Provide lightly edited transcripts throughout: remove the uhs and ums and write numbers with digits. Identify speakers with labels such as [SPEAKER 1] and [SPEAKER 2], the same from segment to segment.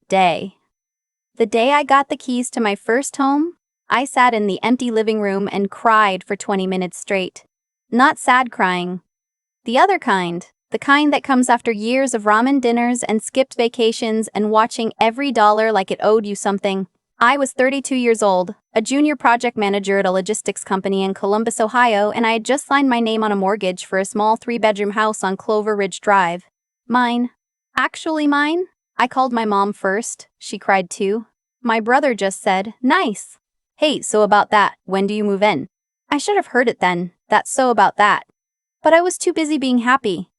[SPEAKER 1] day. The day I got the keys to my first home, I sat in the empty living room and cried for 20 minutes straight. Not sad crying. The other kind. The kind that comes after years of ramen dinners and skipped vacations and watching every dollar like it owed you something. I was 32 years old, a junior project manager at a logistics company in Columbus, Ohio, and I had just signed my name on a mortgage for a small 3-bedroom house on Clover Ridge Drive. Mine. Actually mine? I called my mom first. She cried too. My brother just said, "Nice." Hey, so about that, when do you move in? I should have heard it then, that's so about that. But I was too busy being happy.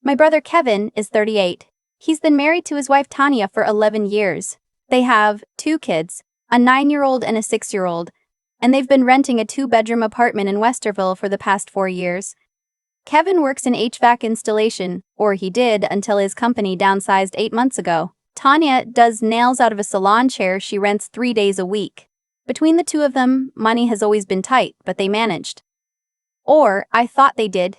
[SPEAKER 1] My brother Kevin is 38. He's been married to his wife Tanya for 11 years. They have 2 kids, a 9-year-old and a 6-year-old, and they've been renting a 2-bedroom apartment in Westerville for the past 4 years. Kevin works in HVAC installation, or he did until his company downsized 8 months ago. Tanya does nails out of a salon chair she rents 3 days a week. Between the two of them, money has always been tight, but they managed. Or, I thought they did.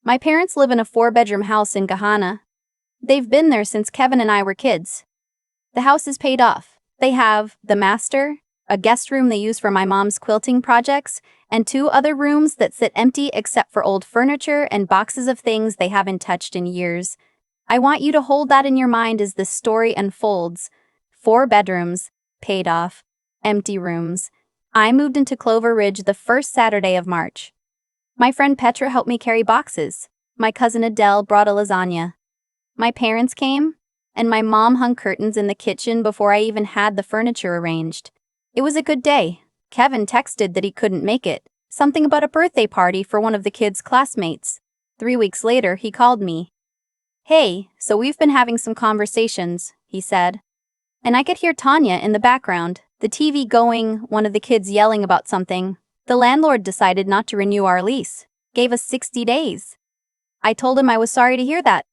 [SPEAKER 1] My parents live in a 4-bedroom house in Gahanna. They've been there since Kevin and I were kids. The house is paid off. They have the master, a guest room they use for my mom's quilting projects, and 2 other rooms that sit empty except for old furniture and boxes of things they haven't touched in years. I want you to hold that in your mind as this story unfolds. 4 bedrooms, paid off, empty rooms. I moved into Clover Ridge the first Saturday of March. My friend Petra helped me carry boxes. My cousin Adele brought a lasagna. My parents came, and my mom hung curtains in the kitchen before I even had the furniture arranged. It was a good day. Kevin texted that he couldn't make it, something about a birthday party for one of the kids' classmates. 3 weeks later, he called me. "Hey, so we've been having some conversations," he said. And I could hear Tanya in the background, the TV going, one of the kids yelling about something. The landlord decided not to renew our lease, gave us 60 days. I told him I was sorry to hear that.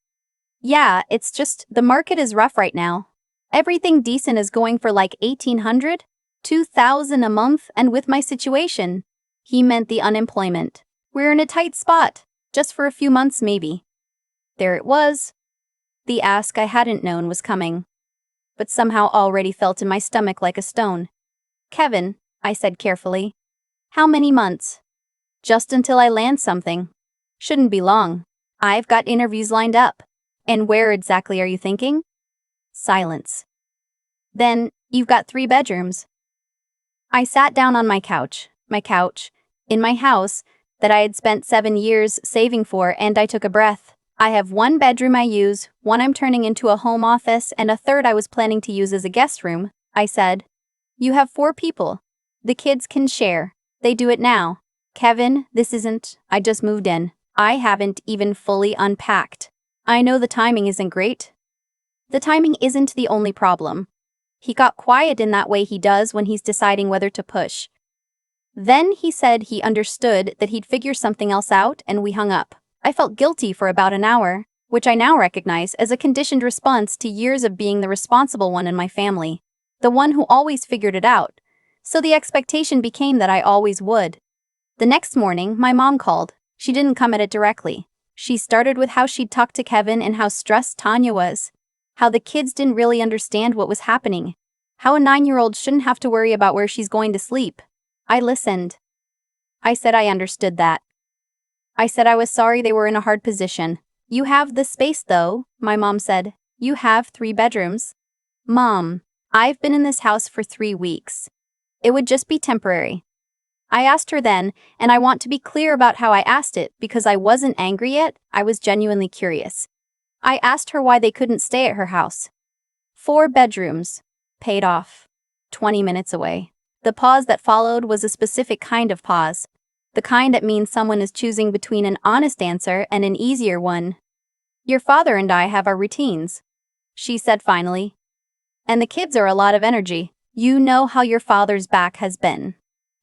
[SPEAKER 1] Yeah, it's just, the market is rough right now. Everything decent is going for like $1,800, $2,000 a month, and with my situation. He meant the unemployment. We're in a tight spot, just for a few months maybe. There it was. The ask I hadn't known was coming, but somehow already felt in my stomach like a stone. "Kevin," I said carefully. "How many months?" "Just until I land something. Shouldn't be long. I've got interviews lined up." "And where exactly are you thinking?" Silence. "Then, you've got 3 bedrooms. I sat down on my couch, in my house, that I had spent 7 years saving for, and I took a breath. I have 1 bedroom I use, 1 I'm turning into a home office, and a 3rd I was planning to use as a guest room, I said. You have 4 people. The kids can share. They do it now. Kevin, this isn't, I just moved in. I haven't even fully unpacked. I know the timing isn't great. The timing isn't the only problem. He got quiet in that way he does when he's deciding whether to push. Then he said he understood that he'd figure something else out, and we hung up. I felt guilty for about an hour, which I now recognize as a conditioned response to years of being the responsible one in my family, the one who always figured it out. So the expectation became that I always would. The next morning, my mom called. She didn't come at it directly. She started with how she'd talked to Kevin and how stressed Tanya was. How the kids didn't really understand what was happening. How a 9-year-old shouldn't have to worry about where she's going to sleep. I listened. I said I understood that. I said I was sorry they were in a hard position. You have the space though, my mom said. You have 3 bedrooms. Mom, I've been in this house for 3 weeks. It would just be temporary. I asked her then, and I want to be clear about how I asked it because I wasn't angry yet, I was genuinely curious. I asked her why they couldn't stay at her house. 4 bedrooms. Paid off. 20 minutes away. The pause that followed was a specific kind of pause. The kind that means someone is choosing between an honest answer and an easier one. Your father and I have our routines, she said finally. And the kids are a lot of energy. You know how your father's back has been.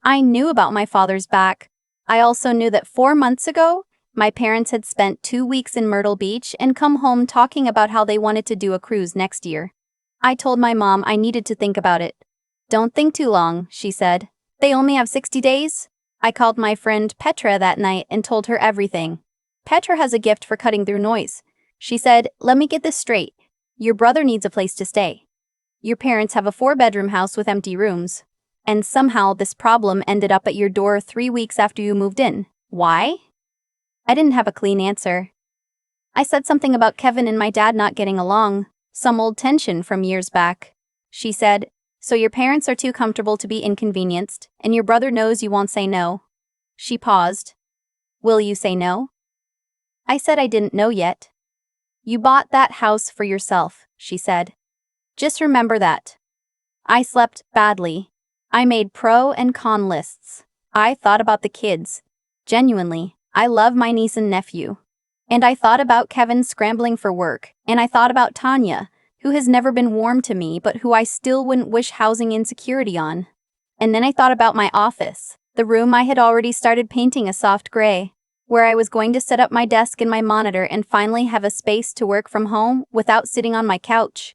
[SPEAKER 1] I knew about my father's back. I also knew that 4 months ago, my parents had spent 2 weeks in Myrtle Beach and come home talking about how they wanted to do a cruise next year. I told my mom I needed to think about it. Don't think too long, she said. They only have 60 days? I called my friend Petra that night and told her everything. Petra has a gift for cutting through noise. She said, let me get this straight. Your brother needs a place to stay. Your parents have a 4-bedroom house with empty rooms. And somehow this problem ended up at your door 3 weeks after you moved in. Why? I didn't have a clean answer. I said something about Kevin and my dad not getting along, some old tension from years back. She said, "So your parents are too comfortable to be inconvenienced, and your brother knows you won't say no." She paused. "Will you say no?" I said I didn't know yet. "You bought that house for yourself," she said. "Just remember that." I slept badly. I made pro and con lists. I thought about the kids. Genuinely, I love my niece and nephew. And I thought about Kevin scrambling for work, and I thought about Tanya, who has never been warm to me but who I still wouldn't wish housing insecurity on. And then I thought about my office, the room I had already started painting a soft gray, where I was going to set up my desk and my monitor and finally have a space to work from home without sitting on my couch.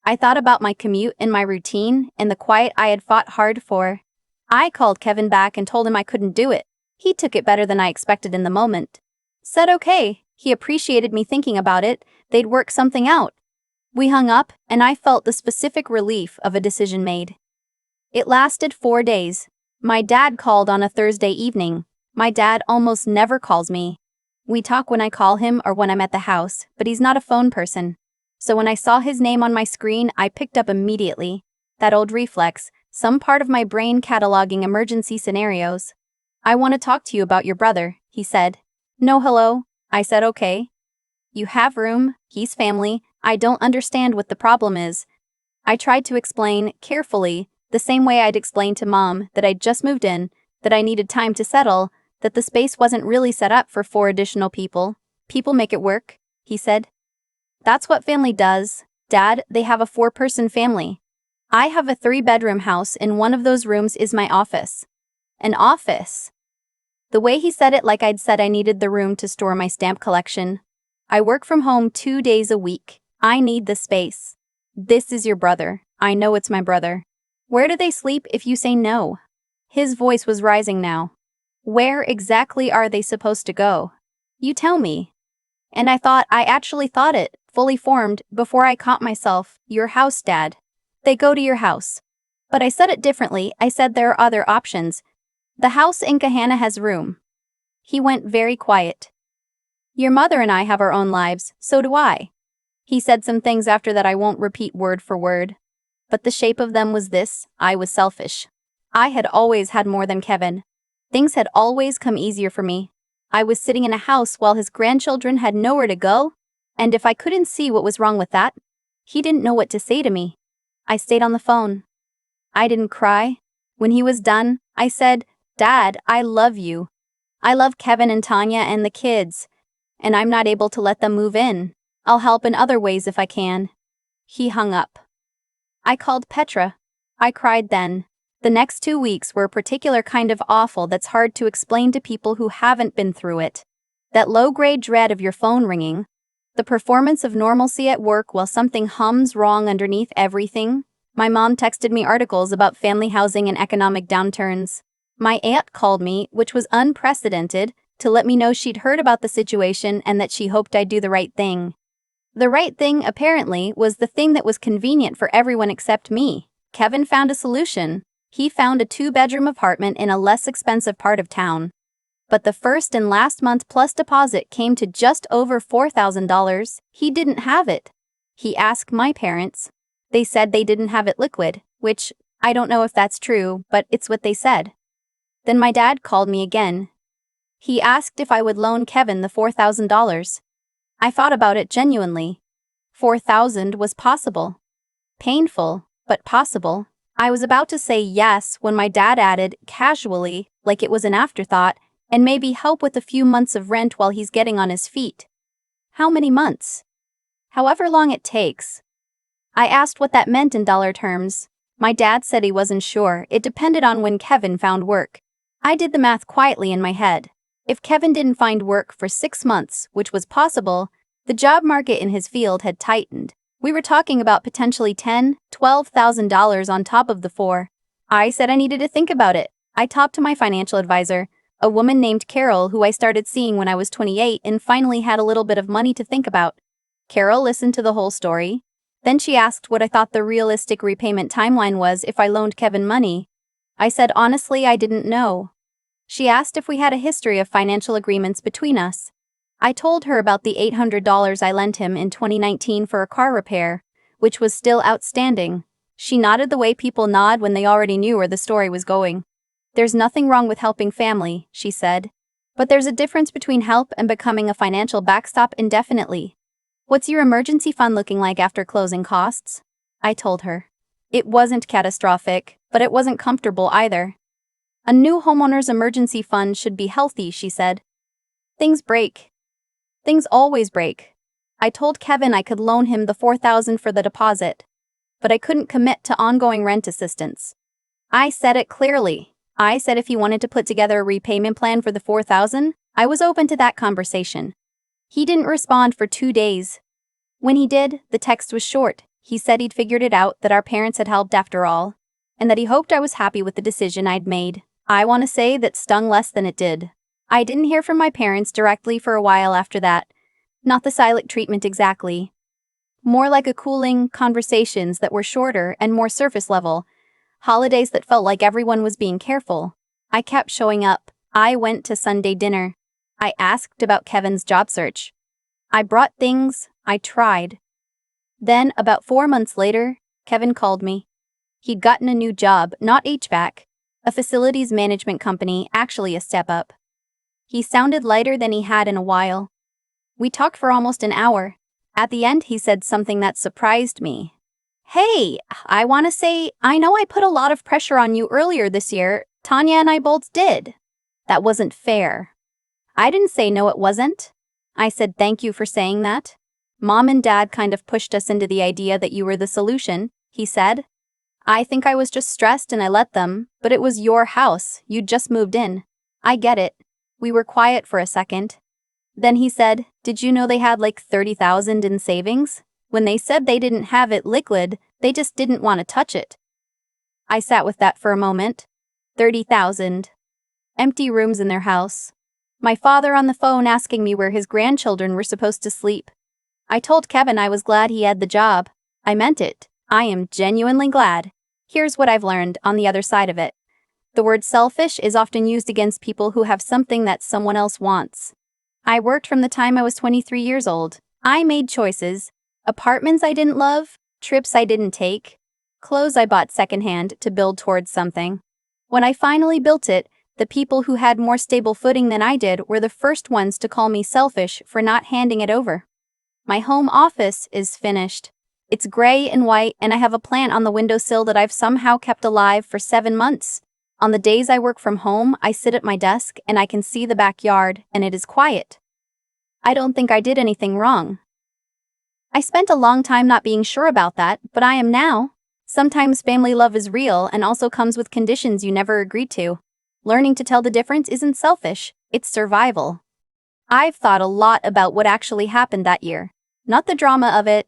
[SPEAKER 1] I thought about my commute and my routine and the quiet I had fought hard for. I called Kevin back and told him I couldn't do it. He took it better than I expected in the moment. Said okay, he appreciated me thinking about it, they'd work something out. We hung up, and I felt the specific relief of a decision made. It lasted 4 days. My dad called on a Thursday evening. My dad almost never calls me. We talk when I call him or when I'm at the house, but he's not a phone person. So when I saw his name on my screen, I picked up immediately. That old reflex, some part of my brain cataloging emergency scenarios. "I want to talk to you about your brother," he said. "No, hello." I said okay. "You have room, he's family, I don't understand what the problem is." I tried to explain, carefully, the same way I'd explained to Mom that I'd just moved in, that I needed time to settle, that the space wasn't really set up for 4 additional people. "People make it work," he said. "That's what family does, Dad, they have a 4-person family. I have a 3-bedroom house and one of those rooms is my office." An office. The way he said it like I'd said I needed the room to store my stamp collection. "I work from home 2 days a week. I need the space. This is your brother. I know it's my brother. Where do they sleep if you say no?" His voice was rising now. "Where exactly are they supposed to go? You tell me." And I actually thought it, fully formed, before I caught myself. "Your house, Dad. They go to your house." But I said it differently. I said there are other options. "The house in Kahana has room." He went very quiet. "Your mother and I have our own lives, so do I." He said some things after that I won't repeat word for word. But the shape of them was this: I was selfish. I had always had more than Kevin. Things had always come easier for me. I was sitting in a house while his grandchildren had nowhere to go, and if I couldn't see what was wrong with that, he didn't know what to say to me. I stayed on the phone. I didn't cry. When he was done, I said, "Dad, I love you. I love Kevin and Tanya and the kids, and I'm not able to let them move in. I'll help in other ways if I can." He hung up. I called Petra. I cried then. The next 2 weeks were a particular kind of awful that's hard to explain to people who haven't been through it. That low-grade dread of your phone ringing. The performance of normalcy at work while something hums wrong underneath everything. My mom texted me articles about family housing and economic downturns. My aunt called me, which was unprecedented, to let me know she'd heard about the situation and that she hoped I'd do the right thing. The right thing, apparently, was the thing that was convenient for everyone except me. Kevin found a solution. He found a 2-bedroom apartment in a less expensive part of town. But the first and last month plus deposit came to just over $4,000. He didn't have it. He asked my parents. They said they didn't have it liquid, which, I don't know if that's true, but it's what they said. Then my dad called me again. He asked if I would loan Kevin the $4,000. I thought about it genuinely. 4,000 was possible. Painful, but possible. I was about to say yes when my dad added, casually, like it was an afterthought, and maybe help with a few months of rent while he's getting on his feet. How many months? However long it takes. I asked what that meant in dollar terms. My dad said he wasn't sure. It depended on when Kevin found work. I did the math quietly in my head. If Kevin didn't find work for 6 months, which was possible, the job market in his field had tightened. We were talking about potentially $10,000, $12,000 on top of the 4. I said I needed to think about it. I talked to my financial advisor, a woman named Carol who I started seeing when I was 28 and finally had a little bit of money to think about. Carol listened to the whole story. Then she asked what I thought the realistic repayment timeline was if I loaned Kevin money. I said honestly I didn't know. She asked if we had a history of financial agreements between us. I told her about the $800 I lent him in 2019 for a car repair, which was still outstanding. She nodded the way people nod when they already knew where the story was going. There's nothing wrong with helping family, she said. But there's a difference between help and becoming a financial backstop indefinitely. What's your emergency fund looking like after closing costs? I told her. It wasn't catastrophic, but it wasn't comfortable either. A new homeowner's emergency fund should be healthy, she said. Things break. Things always break. I told Kevin I could loan him the $4,000 for the deposit, but I couldn't commit to ongoing rent assistance. I said it clearly. I said if he wanted to put together a repayment plan for the $4,000, I was open to that conversation. He didn't respond for 2 days. When he did, the text was short. He said he'd figured it out, that our parents had helped after all, and that he hoped I was happy with the decision I'd made. I want to say that stung less than it did. I didn't hear from my parents directly for a while after that. Not the silent treatment exactly. More like a cooling, conversations that were shorter and more surface level. Holidays that felt like everyone was being careful. I kept showing up. I went to Sunday dinner. I asked about Kevin's job search. I brought things. I tried. Then, about 4 months later, Kevin called me. He'd gotten a new job, not HVAC, a facilities management company, actually a step up. He sounded lighter than he had in a while. We talked for almost an hour. At the end, he said something that surprised me. Hey, I want to say, I know I put a lot of pressure on you earlier this year. Tanya and I both did. That wasn't fair. I didn't say no, it wasn't. I said thank you for saying that. Mom and Dad kind of pushed us into the idea that you were the solution, he said. I think I was just stressed and I let them, but it was your house. You'd just moved in. I get it. We were quiet for a second. Then he said, did you know they had like 30,000 in savings? When they said they didn't have it liquid, they just didn't want to touch it. I sat with that for a moment. 30,000. Empty rooms in their house. My father on the phone asking me where his grandchildren were supposed to sleep. I told Kevin I was glad he had the job. I meant it. I am genuinely glad. Here's what I've learned on the other side of it. The word selfish is often used against people who have something that someone else wants. I worked from the time I was 23 years old. I made choices. Apartments I didn't love, trips I didn't take, clothes I bought secondhand to build towards something. When I finally built it, the people who had more stable footing than I did were the first ones to call me selfish for not handing it over. My home office is finished. It's gray and white, and I have a plant on the windowsill that I've somehow kept alive for 7 months. On the days I work from home, I sit at my desk and I can see the backyard, and it is quiet. I don't think I did anything wrong. I spent a long time not being sure about that, but I am now. Sometimes family love is real and also comes with conditions you never agreed to. Learning to tell the difference isn't selfish, it's survival. I've thought a lot about what actually happened that year. Not the drama of it,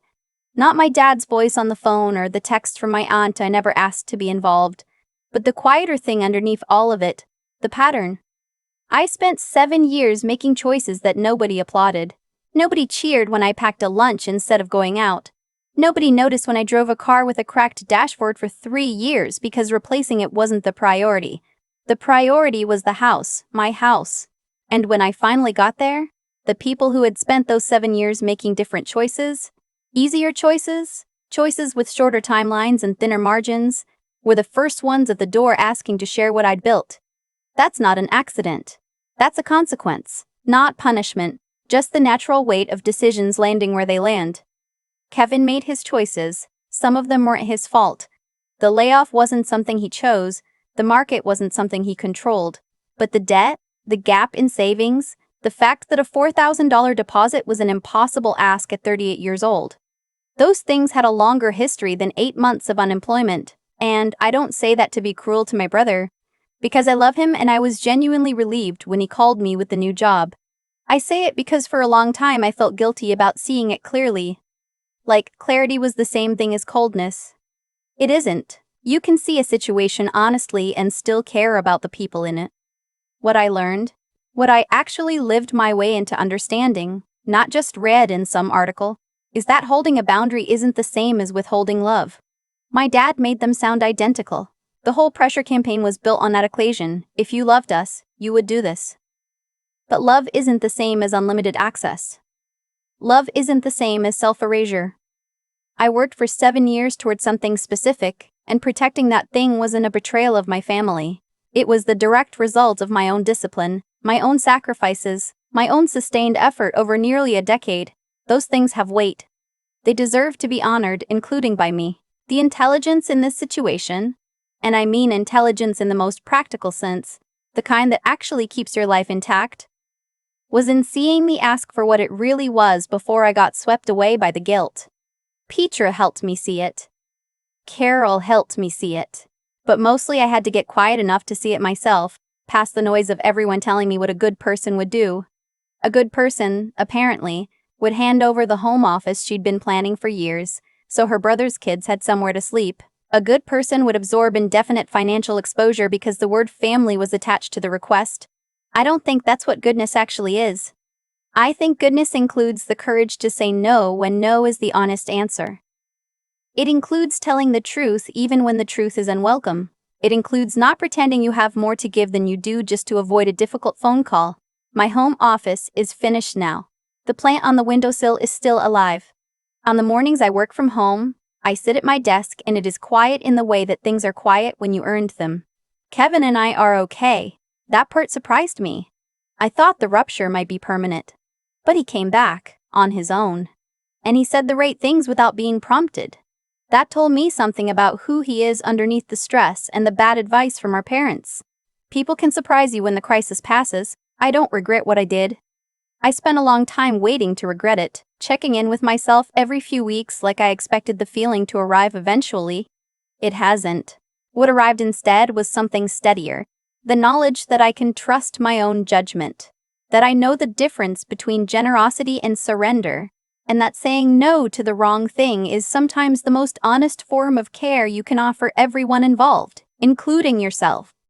[SPEAKER 1] not my dad's voice on the phone or the text from my aunt I never asked to be involved, but the quieter thing underneath all of it, the pattern. I spent 7 years making choices that nobody applauded. Nobody cheered when I packed a lunch instead of going out. Nobody noticed when I drove a car with a cracked dashboard for 3 years because replacing it wasn't the priority. The priority was the house, my house. And when I finally got there, the people who had spent those 7 years making different choices, easier choices, choices with shorter timelines and thinner margins, were the first ones at the door asking to share what I'd built. That's not an accident. That's a consequence, not punishment, just the natural weight of decisions landing where they land. Kevin made his choices. Some of them weren't his fault. The layoff wasn't something he chose. The market wasn't something he controlled. But the debt, the gap in savings, the fact that a $4,000 deposit was an impossible ask at 38 years old. Those things had a longer history than 8 months of unemployment. And I don't say that to be cruel to my brother, because I love him and I was genuinely relieved when he called me with the new job. I say it because for a long time I felt guilty about seeing it clearly. Like clarity was the same thing as coldness. It isn't. You can see a situation honestly and still care about the people in it. What I learned, what I actually lived my way into understanding, not just read in some article. is that holding a boundary isn't the same as withholding love. My dad made them sound identical. The whole pressure campaign was built on that equation: if you loved us, you would do this. But love isn't the same as unlimited access. Love isn't the same as self-erasure. I worked for 7 years towards something specific, and protecting that thing wasn't a betrayal of my family. It was the direct result of my own discipline, my own sacrifices, my own sustained effort over nearly a decade. Those things have weight. They deserve to be honored, including by me. The intelligence in this situation, and I mean intelligence in the most practical sense, the kind that actually keeps your life intact, was in seeing me ask for what it really was before I got swept away by the guilt. Petra helped me see it. Carol helped me see it. But mostly I had to get quiet enough to see it myself, past the noise of everyone telling me what a good person would do. A good person, apparently, would hand over the home office she'd been planning for years, so her brother's kids had somewhere to sleep. A good person would absorb indefinite financial exposure because the word family was attached to the request. I don't think that's what goodness actually is. I think goodness includes the courage to say no when no is the honest answer. It includes telling the truth even when the truth is unwelcome. It includes not pretending you have more to give than you do just to avoid a difficult phone call. My home office is finished now. The plant on the windowsill is still alive. On the mornings I work from home, I sit at my desk and it is quiet in the way that things are quiet when you earned them. Kevin and I are okay. That part surprised me. I thought the rupture might be permanent. But he came back, on his own. And he said the right things without being prompted. That told me something about who he is underneath the stress and the bad advice from our parents. People can surprise you when the crisis passes. I don't regret what I did. I spent a long time waiting to regret it, checking in with myself every few weeks like I expected the feeling to arrive eventually. It hasn't. What arrived instead was something steadier. The knowledge that I can trust my own judgment. That I know the difference between generosity and surrender. And that saying no to the wrong thing is sometimes the most honest form of care you can offer everyone involved, including yourself.